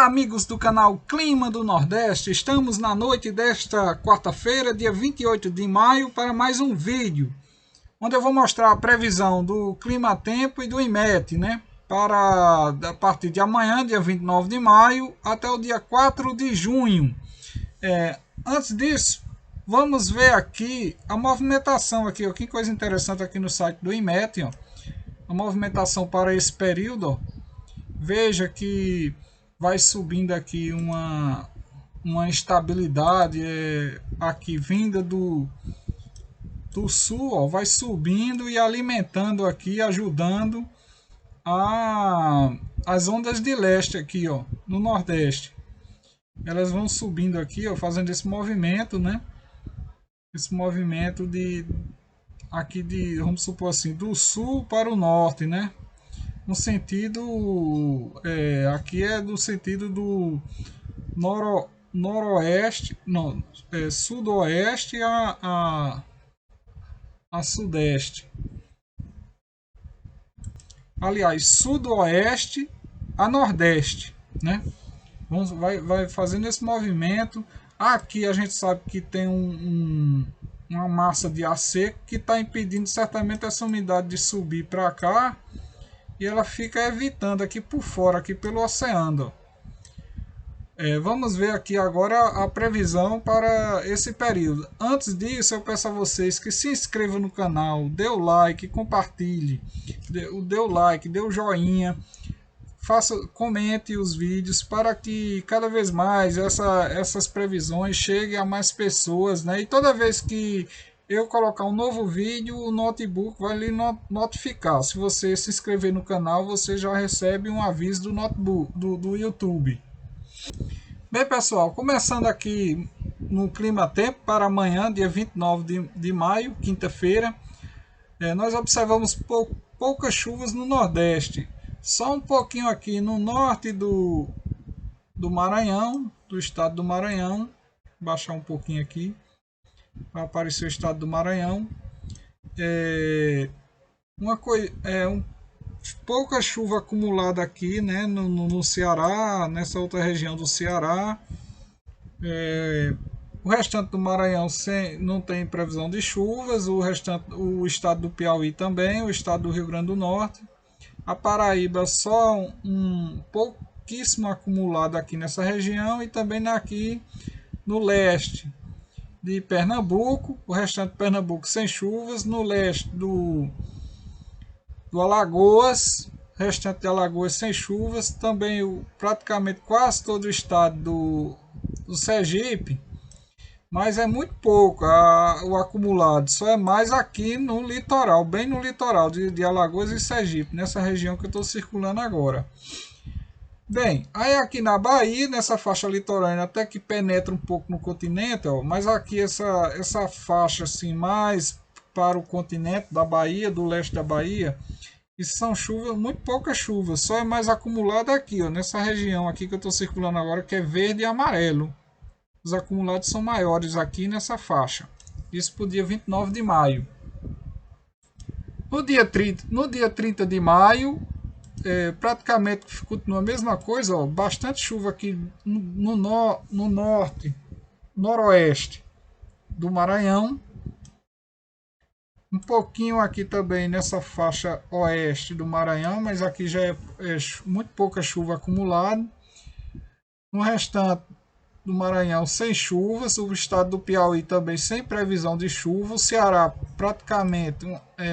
Olá amigos do canal Clima do Nordeste, estamos na noite desta quarta-feira, dia 28 de maio, para mais um vídeo, onde eu vou mostrar a previsão do Climatempo e do IMET, né? Para a partir de amanhã, dia 29 de maio, até o dia 4 de junho. Antes disso, vamos ver aqui a movimentação aqui, ó, que coisa interessante aqui no site do IMET, ó. A movimentação para esse período, ó. Veja que vai subindo aqui uma estabilidade aqui vinda do sul, ó, vai subindo e alimentando aqui, ajudando as ondas de leste aqui, ó, no Nordeste. Elas vão subindo aqui, ó, fazendo esse movimento, né? Esse movimento aqui vamos supor assim, do sul para o norte, né? No sentido, aqui é do sentido do noroeste, não, sudoeste a sudeste. Aliás, sudoeste a nordeste, né? Vai fazendo esse movimento. Aqui a gente sabe que tem uma massa de ar seco que está impedindo certamente essa umidade de subir para cá. E ela fica evitando aqui por fora, aqui pelo oceano. Vamos ver aqui agora a previsão para esse período. Antes disso, eu peço a vocês que se inscrevam no canal, dê o like, compartilhe, dê o like, dê o joinha, comente os vídeos para que cada vez mais essas previsões cheguem a mais pessoas, né? E toda vez que eu colocar um novo vídeo, o notebook vai lhe notificar. Se você se inscrever no canal, você já recebe um aviso do notebook, do YouTube. Bem pessoal, começando aqui no Clima Tempo para amanhã, dia 29 de maio, quinta-feira, nós observamos poucas chuvas no Nordeste. Só um pouquinho aqui no norte do Maranhão, do estado do Maranhão. Vou baixar um pouquinho aqui para aparecer o estado do Maranhão. Pouca chuva acumulada aqui, né, no Ceará, nessa outra região do Ceará. O restante do Maranhão não tem previsão de chuvas. O estado do Piauí também, o estado do Rio Grande do Norte. A Paraíba só pouquíssimo acumulado aqui nessa região e também aqui no leste de Pernambuco, o restante de Pernambuco sem chuvas, no leste do Alagoas, restante de Alagoas sem chuvas, também praticamente quase todo o estado do Sergipe, mas é muito pouco o acumulado, só é mais aqui no litoral, bem no litoral de Alagoas e Sergipe, nessa região que eu estou circulando agora. Bem, aí aqui na Bahia, nessa faixa litorânea, até que penetra um pouco no continente, ó, mas aqui essa faixa assim, mais para o continente da Bahia, do leste da Bahia, isso são chuvas, muito poucas chuvas, só é mais acumulada aqui, ó, nessa região aqui que eu estou circulando agora, que é verde e amarelo. Os acumulados são maiores aqui nessa faixa. Isso para o dia 29 de maio. No dia 30 de maio, praticamente continua a mesma coisa, ó, bastante chuva aqui no norte, noroeste do Maranhão, um pouquinho aqui também nessa faixa oeste do Maranhão, mas aqui já é muito pouca chuva acumulada. No restante do Maranhão sem chuvas, o estado do Piauí também sem previsão de chuva, o Ceará praticamente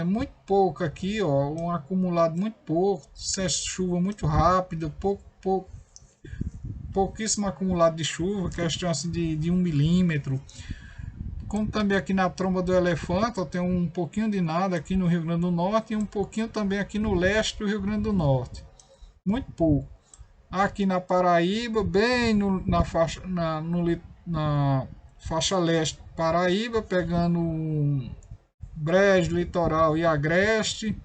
muito pouco aqui, ó, um acumulado muito pouco, sem chuva muito rápida, pouquíssimo acumulado de chuva, questão assim de 1 milímetro. Como também aqui na Tromba do Elefante, ó, tem um pouquinho de nada aqui no Rio Grande do Norte e um pouquinho também aqui no leste do Rio Grande do Norte, muito pouco. Aqui na Paraíba, bem na faixa leste Paraíba, pegando Brejo, Litoral e Agreste,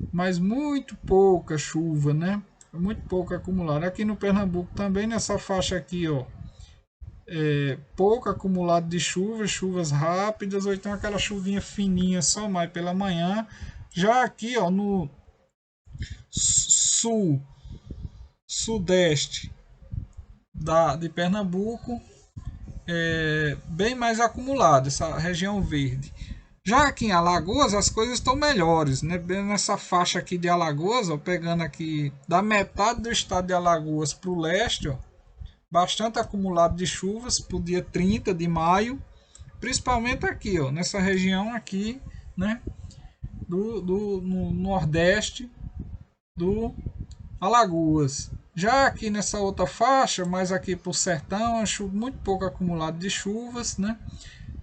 mas muito pouca chuva, né? Muito pouco acumulado. Aqui no Pernambuco também, nessa faixa aqui, ó, pouco acumulado de chuvas rápidas, ou então aquela chuvinha fininha só mais pela manhã. Já aqui, ó, no sudeste de Pernambuco bem mais acumulado, essa região verde. Já aqui em Alagoas as coisas estão melhores, né? Bem nessa faixa aqui de Alagoas, ó, pegando aqui da metade do estado de Alagoas para o leste, ó, bastante acumulado de chuvas para o dia 30 de maio, principalmente aqui, ó, nessa região aqui, né? No nordeste do Alagoas. Já aqui nessa outra faixa, mais aqui para o sertão, acho muito pouco acumulado de chuvas, né?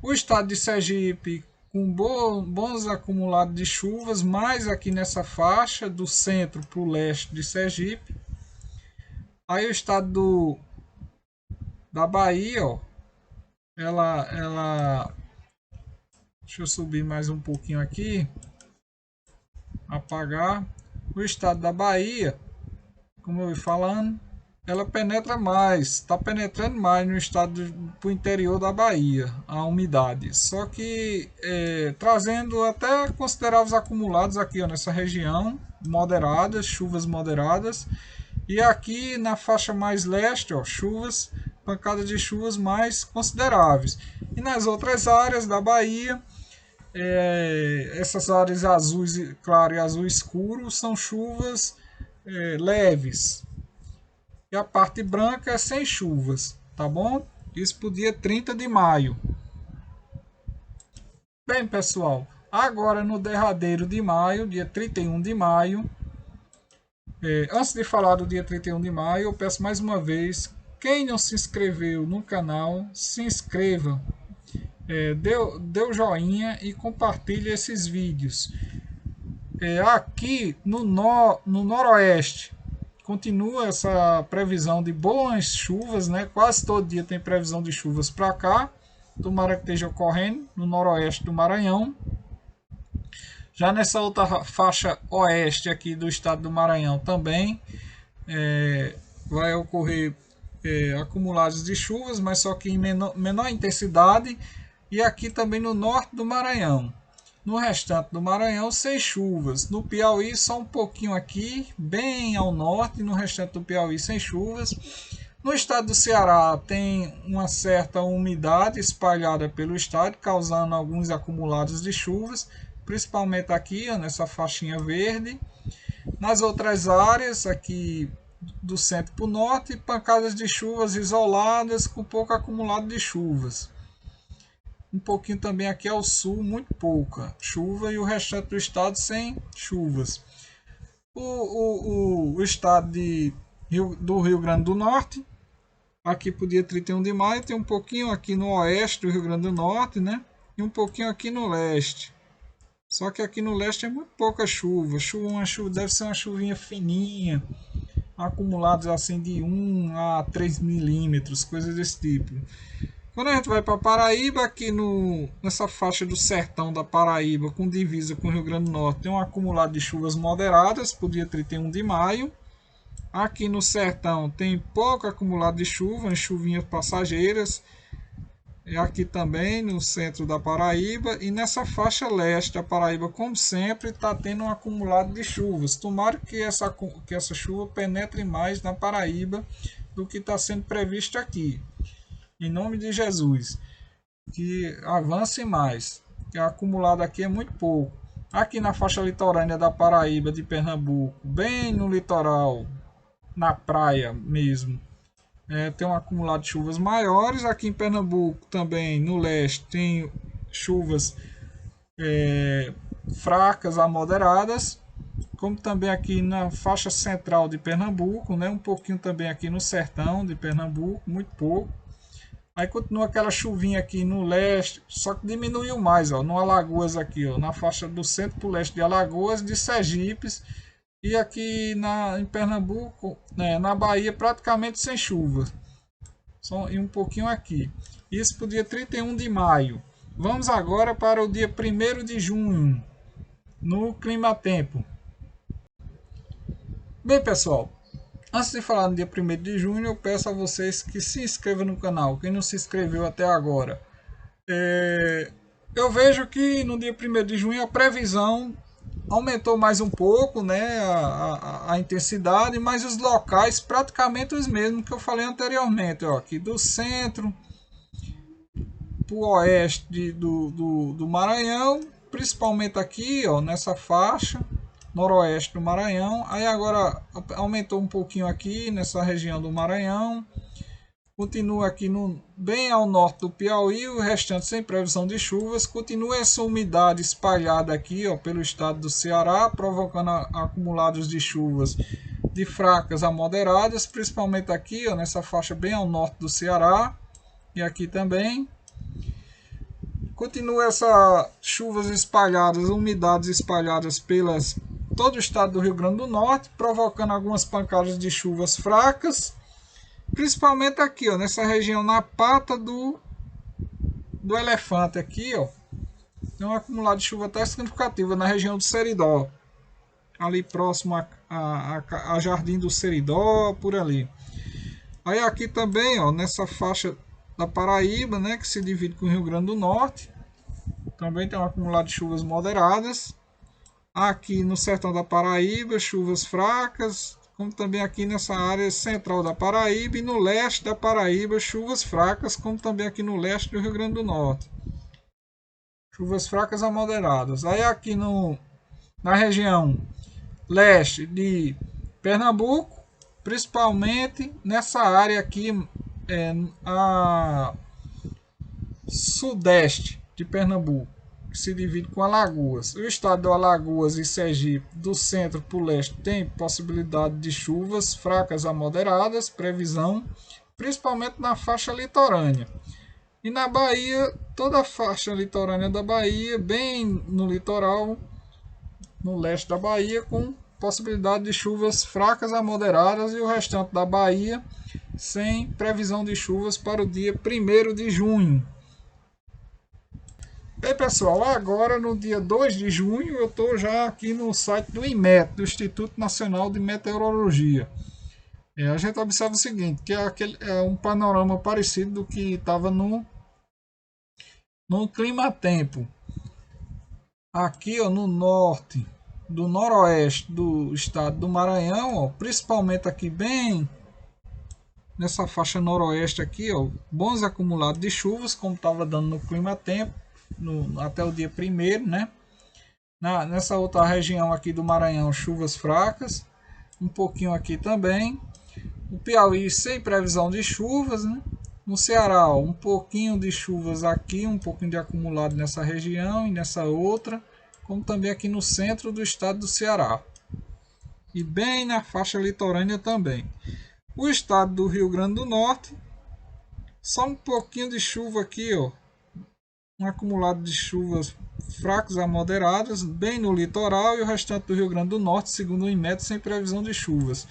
O estado de Sergipe com bons acumulados de chuvas, mais aqui nessa faixa do centro para o leste de Sergipe. Aí o estado da Bahia, ó, ela deixa eu subir mais um pouquinho aqui, apagar. O estado da Bahia, como eu ia falando, ela penetra mais, está penetrando mais no estado para o interior da Bahia, a umidade. Só que trazendo até consideráveis acumulados aqui, ó, nessa região, moderadas, chuvas moderadas. E aqui na faixa mais leste, ó, pancadas de chuvas mais consideráveis. E nas outras áreas da Bahia, essas áreas azuis claro e azul escuro são chuvas leves. E a parte branca é sem chuvas, tá bom? Isso para o dia 30 de maio. Bem, pessoal, agora no derradeiro de maio, dia 31 de maio, antes de falar do dia 31 de maio, eu peço mais uma vez, quem não se inscreveu no canal, se inscreva, dê o joinha e compartilhe esses vídeos. Aqui no noroeste, continua essa previsão de boas chuvas, né? Quase todo dia tem previsão de chuvas para cá. Tomara que esteja ocorrendo no noroeste do Maranhão. Já nessa outra faixa oeste aqui do estado do Maranhão também vai ocorrer acumulados de chuvas, mas só que em menor intensidade. E aqui também no norte do Maranhão. No restante do Maranhão, sem chuvas. No Piauí, só um pouquinho aqui, bem ao norte. No restante do Piauí, sem chuvas. No estado do Ceará, tem uma certa umidade espalhada pelo estado, causando alguns acumulados de chuvas, principalmente aqui, ó, nessa faixinha verde. Nas outras áreas, aqui do centro para o norte, pancadas de chuvas isoladas, com pouco acumulado de chuvas. Um pouquinho também aqui ao sul, muito pouca chuva, e o restante do estado sem chuvas. O estado do Rio Grande do Norte, aqui para o dia 31 de maio, tem um pouquinho aqui no oeste do Rio Grande do Norte, né? E um pouquinho aqui no leste. Só que aqui no leste é muito pouca chuva. Deve ser uma chuvinha fininha, acumulados assim de 1 a 3 milímetros, coisas desse tipo. Quando a gente vai para Paraíba, aqui nessa faixa do sertão da Paraíba, com divisa com o Rio Grande do Norte, tem um acumulado de chuvas moderadas para o dia 31 de maio. Aqui no sertão tem pouco acumulado de chuva, chuvinhas passageiras. E aqui também no centro da Paraíba. E nessa faixa leste da Paraíba, como sempre, está tendo um acumulado de chuvas. Tomara que essa chuva penetre mais na Paraíba do que está sendo previsto aqui. Em nome de Jesus, que avance mais, que o acumulado aqui é muito pouco. Aqui na faixa litorânea da Paraíba, de Pernambuco, bem no litoral, na praia mesmo, tem um acumulado de chuvas maiores. Aqui em Pernambuco também, no leste, tem chuvas fracas a moderadas, como também aqui na faixa central de Pernambuco, né? Um pouquinho também aqui no sertão de Pernambuco, muito pouco. Aí continua aquela chuvinha aqui no leste, só que diminuiu mais, ó, no Alagoas aqui, ó, na faixa do centro para o leste de Alagoas, de Sergipe, e aqui em Pernambuco, na Bahia, praticamente sem chuva. Só e um pouquinho aqui. Isso para o dia 31 de maio. Vamos agora para o dia 1º de junho, no clima-tempo. Bem, pessoal, antes de falar no dia 1º de junho, eu peço a vocês que se inscrevam no canal, quem não se inscreveu até agora. Eu vejo que no dia 1º de junho a previsão aumentou mais um pouco, né, a intensidade, mas os locais praticamente os mesmos que eu falei anteriormente, ó, aqui do centro para o oeste do Maranhão, principalmente aqui, ó, nessa faixa noroeste do Maranhão. Aí agora aumentou um pouquinho aqui nessa região do Maranhão, continua aqui bem ao norte do Piauí, o restante sem previsão de chuvas. Continua essa umidade espalhada aqui, ó, pelo estado do Ceará, provocando acumulados de chuvas de fracas a moderadas, principalmente aqui, ó, nessa faixa bem ao norte do Ceará, e aqui também. Continua essas chuvas espalhadas, umidades espalhadas pelas todo o estado do Rio Grande do Norte, provocando algumas pancadas de chuvas fracas, principalmente aqui, ó, nessa região na pata do elefante aqui, ó. Tem um acumulado de chuva até significativa na região do Seridó, ali próximo a Jardim do Seridó, por ali. Aí aqui também, ó, nessa faixa da Paraíba, né, que se divide com o Rio Grande do Norte, também tem um acumulado de chuvas moderadas. Aqui no sertão da Paraíba, chuvas fracas, como também aqui nessa área central da Paraíba e no leste da Paraíba, chuvas fracas, como também aqui no leste do Rio Grande do Norte. Chuvas fracas a moderadas. Aí aqui na região leste de Pernambuco, principalmente nessa área aqui, a sudeste de Pernambuco, que se divide com Alagoas. O estado de Alagoas e Sergipe, do centro para o leste, tem possibilidade de chuvas fracas a moderadas, previsão, principalmente na faixa litorânea. E na Bahia, toda a faixa litorânea da Bahia, bem no litoral, no leste da Bahia, com possibilidade de chuvas fracas a moderadas, e o restante da Bahia sem previsão de chuvas para o dia 1º de junho. Bem, pessoal, agora no dia 2 de junho eu estou já aqui no site do INMET, do Instituto Nacional de Meteorologia. A gente observa o seguinte, que é um panorama parecido do que estava no clima-tempo. Aqui, ó, no norte, do noroeste do estado do Maranhão, ó, principalmente aqui bem nessa faixa noroeste aqui, ó, bons acumulados de chuvas, como estava dando no clima-tempo. Até o dia 1º, né? Nessa outra região aqui do Maranhão, chuvas fracas, um pouquinho aqui também. O Piauí sem previsão de chuvas, né? No Ceará, ó, um pouquinho de chuvas aqui, um pouquinho de acumulado nessa região e nessa outra, como também aqui no centro do estado do Ceará. E bem na faixa litorânea também. O estado do Rio Grande do Norte, só um pouquinho de chuva aqui, ó. Um acumulado de chuvas fracas a moderadas, bem no litoral, e o restante do Rio Grande do Norte, segundo o INMET, sem previsão de chuvas.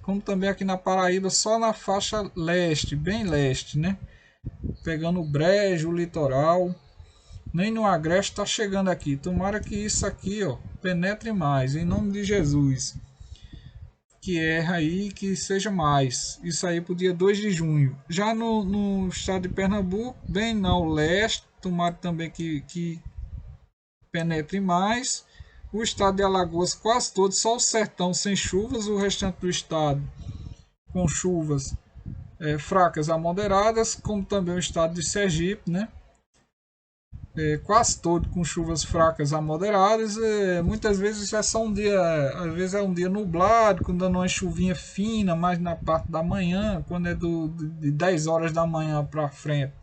Como também aqui na Paraíba, só na faixa leste, bem leste, né? Pegando o Brejo, o litoral. Nem no Agreste está chegando aqui. Tomara que isso aqui, ó, penetre mais, em nome de Jesus. Que erra aí, que seja mais. Isso aí para o dia 2 de junho. Já no estado de Pernambuco, bem ao leste, tomara também que penetre mais. O estado de Alagoas quase todo, só o sertão sem chuvas, o restante do estado com chuvas fracas a moderadas, como também o estado de Sergipe, né? Quase todo com chuvas fracas a moderadas. Muitas vezes é só um dia, às vezes é um dia nublado, quando dando uma chuvinha fina, mais na parte da manhã, quando é de 10 horas da manhã para frente.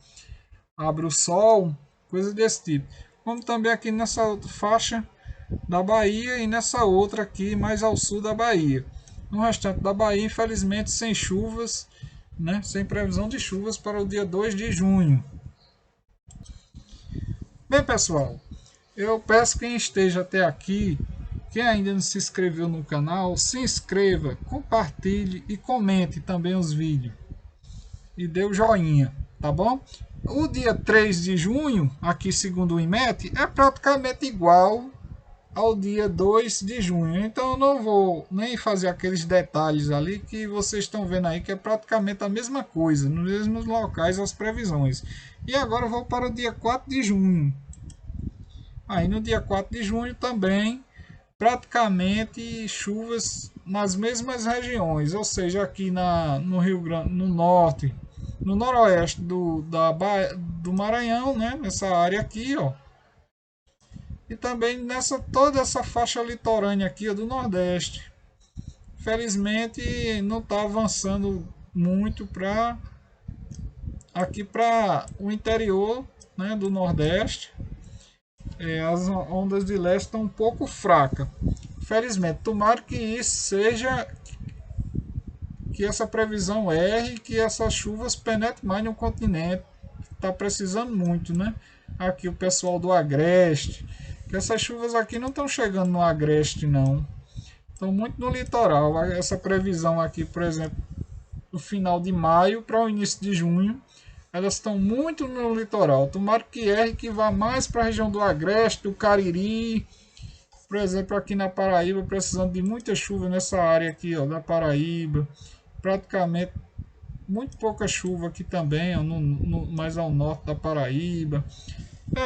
Abre o sol, coisa desse tipo. Como também aqui nessa faixa da Bahia e nessa outra aqui mais ao sul da Bahia. No restante da Bahia, infelizmente, sem chuvas, né? Sem previsão de chuvas para o dia 2 de junho. Bem, pessoal, eu peço quem esteja até aqui, quem ainda não se inscreveu no canal, se inscreva, compartilhe e comente também os vídeos. E dê o joinha, tá bom? O dia 3 de junho, aqui segundo o INMET, é praticamente igual ao dia 2 de junho. Então eu não vou nem fazer aqueles detalhes ali que vocês estão vendo aí, que é praticamente a mesma coisa, nos mesmos locais as previsões. E agora eu vou para o dia 4 de junho. Aí no dia 4 de junho também, praticamente chuvas nas mesmas regiões, ou seja, aqui no Rio Grande, no norte, no noroeste do Maranhão, né? Nessa área aqui, ó. E também nessa toda essa faixa litorânea aqui, ó, do Nordeste. Felizmente não está avançando muito para aqui para o interior, né, do Nordeste. As ondas de leste estão um pouco fracas. Felizmente, tomara que isso seja, que essa previsão erre, que essas chuvas penetrem mais no continente. Está precisando muito, né? Aqui o pessoal do Agreste, que essas chuvas aqui não estão chegando no Agreste, não. Estão muito no litoral. Essa previsão aqui, por exemplo, do final de maio para o início de junho, elas estão muito no litoral. Tomara que erre, que vá mais para a região do Agreste, do Cariri. Por exemplo, aqui na Paraíba, precisando de muita chuva nessa área aqui, ó, da Paraíba. Praticamente muito pouca chuva aqui também, ó, mais ao norte da Paraíba.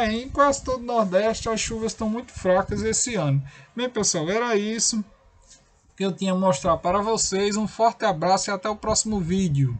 Em quase todo o Nordeste as chuvas estão muito fracas esse ano. Bem, pessoal, era isso que eu tinha a mostrar para vocês. Um forte abraço e até o próximo vídeo.